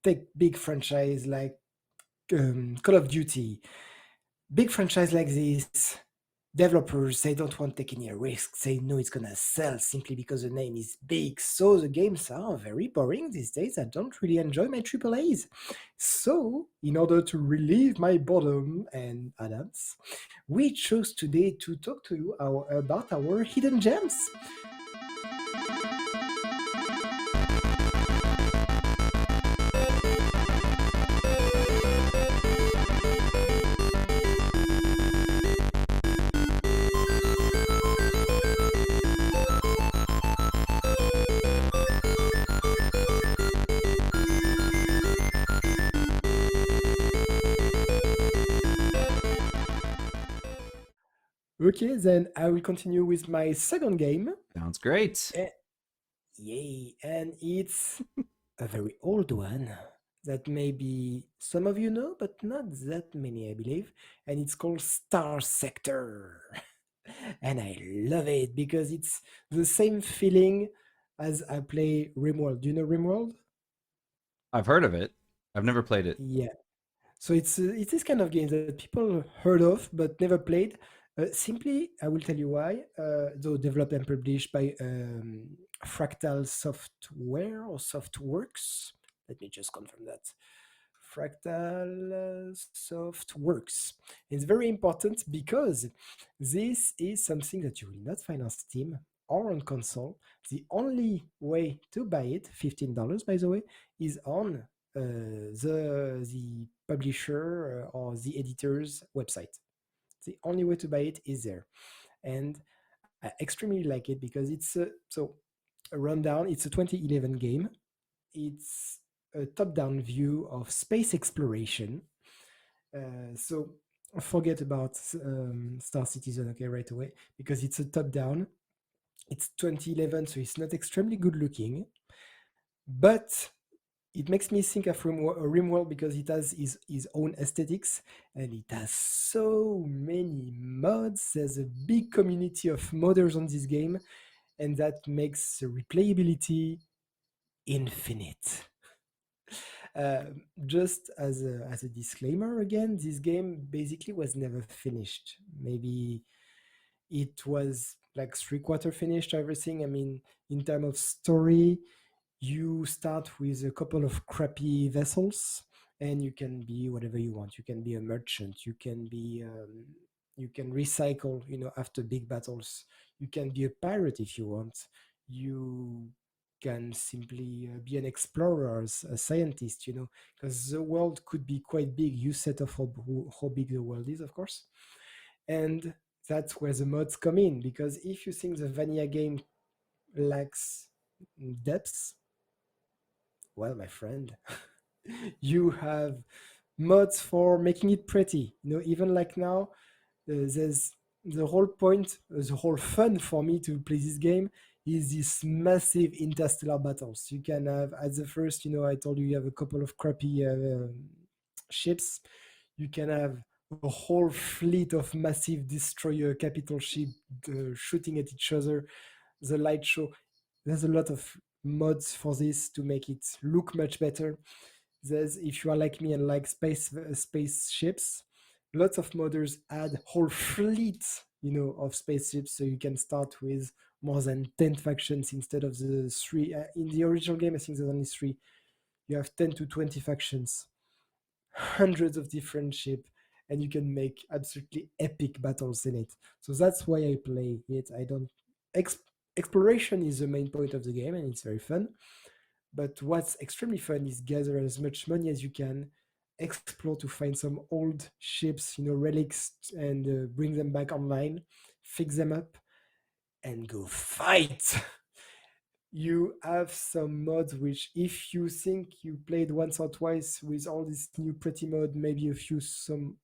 take big franchise like Call of Duty, big franchise like this, developers they don't want to take any risks. They know it's gonna sell simply because the name is big. So the games are very boring these days. I don't really enjoy my triple A's. So, in order to relieve my boredom and Adams, we chose today to talk to you about our hidden gems. Okay, then I will continue with my second game. Sounds great. Eh, Yay, and it's a very old one that maybe some of you know, but not that many, I believe. And it's called Starsector. And I love it because it's the same feeling as I play RimWorld. Do you know RimWorld? I've heard of it. I've never played it. Yeah. So it's this kind of game that people heard of but never played. Simply, I will tell you why. Though developed and published by Fractal Software or Softworks. Let me just confirm that. Fractal Softworks. It's very important because this is something that you will not find on Steam or on console. The only way to buy it, $15 by the way, is on the publisher or the editor's website. The only way to buy it is there, and I extremely like it because a rundown. It's a 2011 game. It's a top-down view of space exploration. So forget about Star Citizen, okay, right away, because it's a top-down. It's 2011, so it's not extremely good looking, but it makes me think of Rimworld because it has his own aesthetics and it has so many mods. There's a big community of modders on this game, and that makes the replayability infinite. Just as a disclaimer again, this game basically was never finished. Maybe it was like three-quarter finished, everything. I mean, in terms of story, you start with a couple of crappy vessels and you can be whatever you want. You can be a merchant, you can recycle, after big battles. You can be a pirate if you want. You can simply be an explorer, a scientist, because the world could be quite big. You set off how big the world is, of course. And that's where the mods come in, because if you think the vanilla game lacks depth, well, my friend, you have mods for making it pretty. Even like now, there's the whole point, the whole fun for me to play this game is this massive interstellar battles. You can have, at the first, I told you have a couple of crappy ships. You can have a whole fleet of massive destroyer capital ship shooting at each other. The light show. There's a lot of mods for this to make it look much better. There's, if you are like me and like spaceships, lots of modders add whole fleet, of spaceships, so you can start with more than 10 factions instead of the three. In the original game, I think there's only three. You have 10 to 20 factions, hundreds of different ships, and you can make absolutely epic battles in it. So that's why I play it. I don't. Ex- Exploration is the main point of the game, and it's very fun. But what's extremely fun is gather as much money as you can, explore to find some old ships, relics, and bring them back online, fix them up, and go fight. You have some mods which, if you think you played once or twice with all this new pretty mod, maybe a few some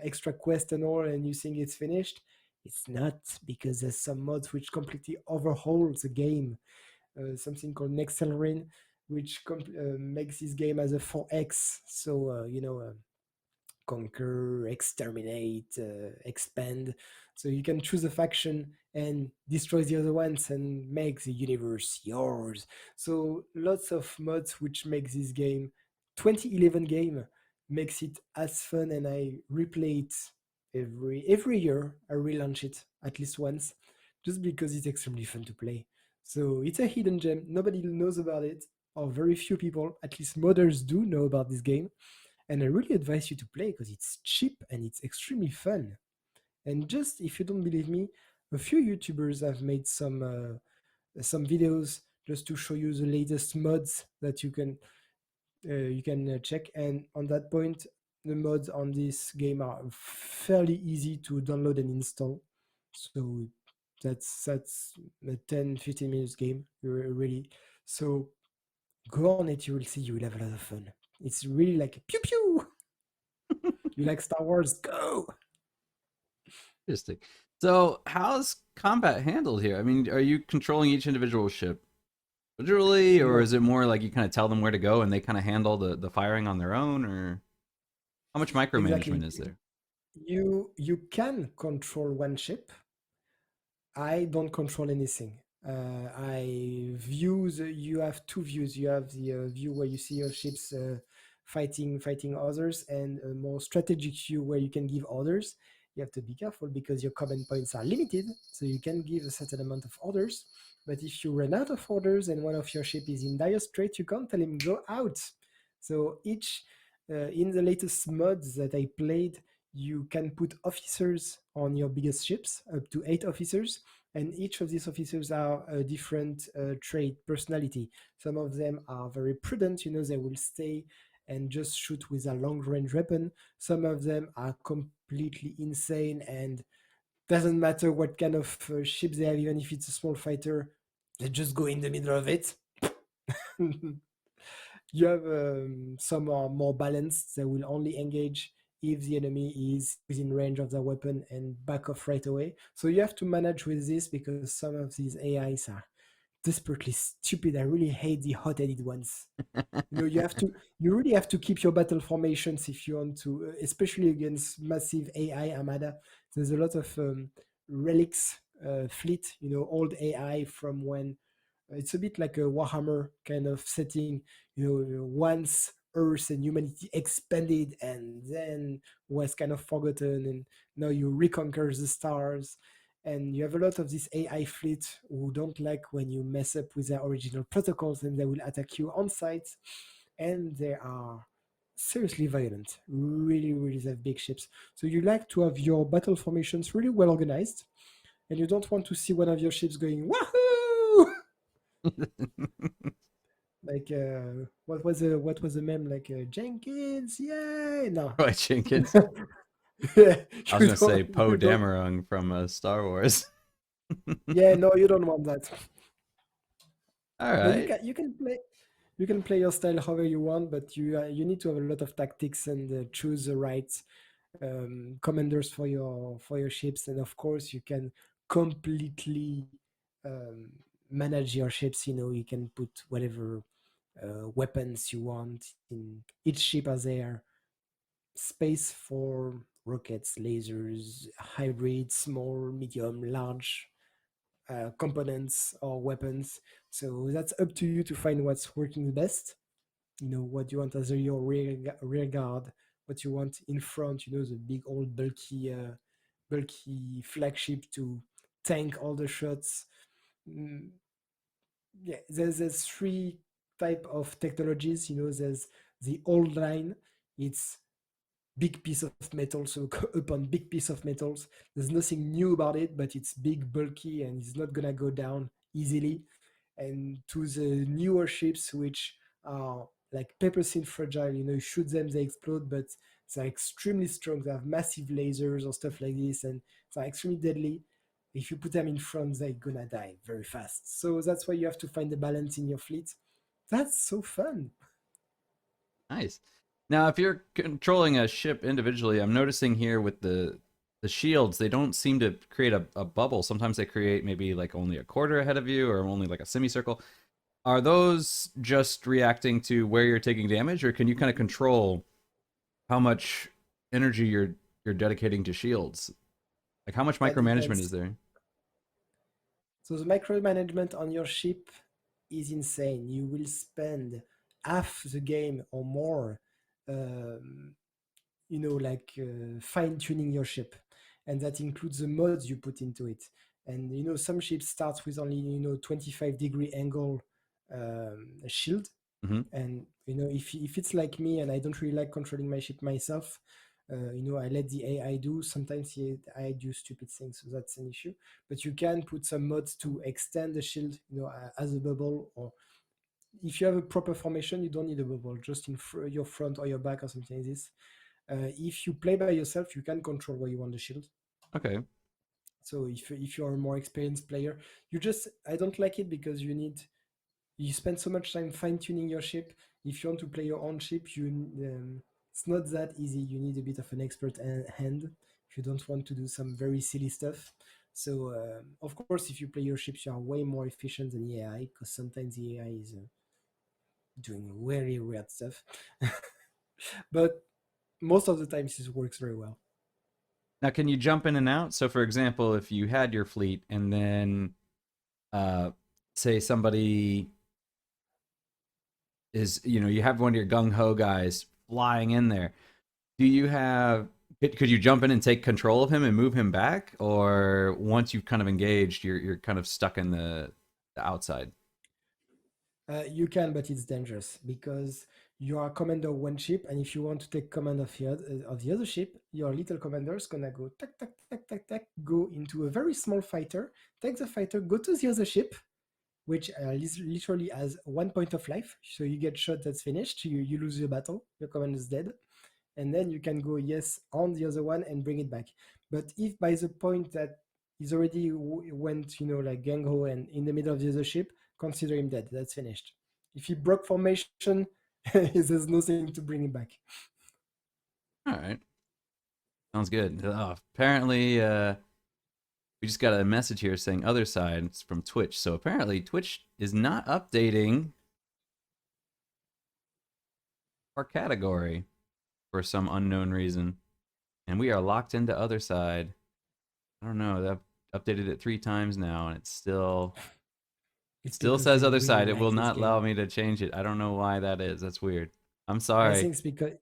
extra quest and all, and you think it's finished, it's not, because there's some mods which completely overhaul the game. Something called Nexelrin, which makes this game as a 4x. So, conquer, exterminate, expand. So you can choose a faction and destroys the other ones and makes the universe yours. So lots of mods which makes this game 2011 game makes it as fun, and I replay it every year. I relaunch it at least once just because it's extremely fun to play. So it's a hidden gem. Nobody knows about it, or very few people, at least modders, do know about this game. And I really advise you to play because it's cheap and it's extremely fun. And just if you don't believe me, a few YouTubers have made some videos just to show you the latest mods that you can check. And on that point, the mods on this game are fairly easy to download and install. So that's a 10-15 minutes game, really. So go on it, you will see you will have a lot of fun. It's really like pew pew. You like Star Wars? Go. Interesting. So, how's combat handled here? I mean, are you controlling each individual ship individually, or No, is it more like you kind of tell them where to go and they kind of handle the firing on their own, or how much exactly. micromanagement is there? You can control one ship. I don't control anything. You have two views. You have the view where you see your ships fighting others, and a more strategic view where you can give orders. You have to be careful because your command points are limited, so you can give a certain amount of orders. But if you run out of orders and one of your ship is in dire strait, you can't tell him go out. So each in the latest mods that I played, you can put officers on your biggest ships, up to 8 officers, and each of these officers are a different trait, personality. Some of them are very prudent, they will stay and just shoot with a long range weapon. Some of them are completely insane and doesn't matter what kind of ship they have, even if it's a small fighter, they just go in the middle of it. You have some are more balanced. They will only engage if the enemy is within range of their weapon and back off right away. So you have to manage with this because some of these AIs are desperately stupid. I really hate the hot-headed ones. You really have to keep your battle formations if you want to, especially against massive AI armada. There's a lot of relics fleet, old AI from when it's a bit like a Warhammer kind of setting. Once Earth and humanity expanded and then was kind of forgotten, and now you reconquer the stars. And you have a lot of this AI fleet who don't like when you mess up with their original protocols, and they will attack you on site. And they are seriously violent, really, really have big ships. So you like to have your battle formations really well organized, and you don't want to see one of your ships going wahoo. Like what was the meme, like Jenkins, yay? No. Roy Jenkins. Yeah, I was you gonna say don't Poe you don't Dameron from Star Wars. yeah, no, you don't want that. All No, you right. can you can play you can play your style however you want, but you need to have a lot of tactics and choose the right commanders for your ships. And of course you can completely um, manage your ships. You can put whatever weapons you want in each ship. As there space for rockets, lasers, hybrid, small, medium, large components or weapons. So that's up to you to find what's working the best. What you want as your rear guard, what you want in front. The big old bulky flagship to tank all the shots. Mm, yeah, there's three type of technologies. There's the old line. It's big piece of metal, so upon big piece of metals. There's nothing new about it, but it's big, bulky, and it's not gonna go down easily. And to the newer ships, which are like paper thin fragile, you shoot them, they explode, but they're extremely strong. They have massive lasers or stuff like this, and they're extremely deadly. If you put them in front, they're gonna die very fast. So that's why you have to find the balance in your fleet. That's so fun. Nice. Now, if you're controlling a ship individually, I'm noticing here with the shields, they don't seem to create a bubble. Sometimes they create maybe like only a quarter ahead of you or only like a semicircle. Are those just reacting to where you're taking damage, or can you kind of control how much energy you're dedicating to shields? Like how much That micromanagement depends. is there? So the micromanagement on your ship is insane. You will spend half the game or more, um, like fine tuning your ship, and that includes the mods you put into it. And some ships start with only 25-degree angle shield, Hmm. and if it's like me and I don't really like controlling my ship myself, I let the AI do. Sometimes the AI do stupid things, so that's an issue. But you can put some mods to extend the shield, as a bubble, or if you have a proper formation, you don't need a bubble, just in your front or your back or something like this. If you play by yourself, you can control where you want the shield. Okay. So if you're a more experienced player, I don't like it because you spend so much time fine tuning your ship. If you want to play your own ship, it's not that easy. You need a bit of an expert hand if you don't want to do some very silly stuff. So of course, if you play your ships, you are way more efficient than the AI, because sometimes the AI is doing very weird stuff. But most of the times, this works very well. Now, can you jump in and out? So, for example, if you had your fleet and then, uh, say, somebody is, you have one of your gung ho guys flying in there. Do you have? Could you jump in and take control of him and move him back, or once you've kind of engaged, you're kind of stuck in the outside? You can, but it's dangerous because you are commander of one ship, and if you want to take command of the other ship, your little commander is gonna go tack tack tack tack tack, go into a very small fighter, take the fighter, go to the other ship, which literally has 1 point of life. So you get shot, that's finished. You lose your battle. Your commander is dead, and then you can go yes on the other one and bring it back. But if by the point that he's already went, like gang ho and in the middle of the other ship, consider him dead. That's finished. If he broke formation, there's nothing to bring him back. All right, sounds good. Apparently, we just got a message here saying other side. It's from Twitch. So apparently, Twitch is not updating our category for some unknown reason, and we are locked into other side. I don't know. I've updated it 3 times now, and it still It's because says they other really side. It like will this not allow game. me to change it. I don't know why that is. That's weird. I'm I sorry. think it's because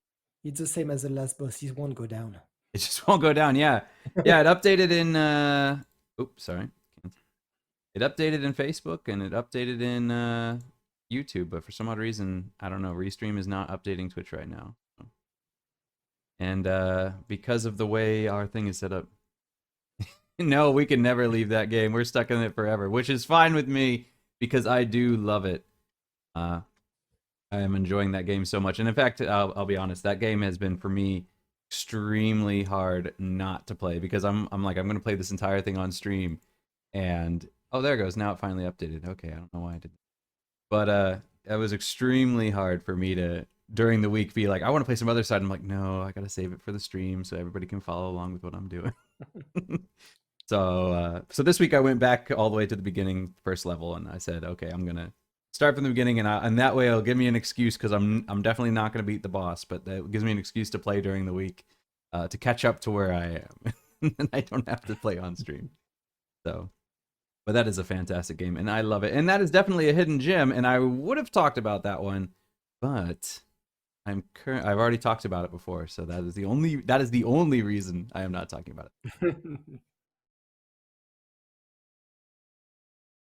it's the same as the last boss. It won't go down. It just won't go down. Yeah, yeah. It updated in. Oops, sorry. It updated in Facebook and it updated in YouTube, but for some odd reason, I don't know. Restream is not updating Twitch right now, and because of the way our thing is set up, no, we can never leave that game. We're stuck in it forever, which is fine with me because I do love it. Uh, I am enjoying that game so much, and in fact, I'll be honest. That game has been for me extremely hard not to play because I'm like I'm gonna play this entire thing on stream, and oh there it goes. Now it finally updated. Okay, I don't know why I did that. But it was extremely hard for me to during the week be like, I want to play some other side. I'm like, no, I gotta save it for the stream so everybody can follow along with what I'm doing. So this week I went back all the way to the beginning, first level, and I said, okay, I'm gonna start from the beginning, and that way it'll give me an excuse because I'm definitely not gonna beat the boss, but that gives me an excuse to play during the week to catch up to where I am, and I don't have to play on stream. So, but that is a fantastic game, and I love it, and that is definitely a hidden gem, and I would have talked about that one, but I've already talked about it before, so that is the only reason I am not talking about it.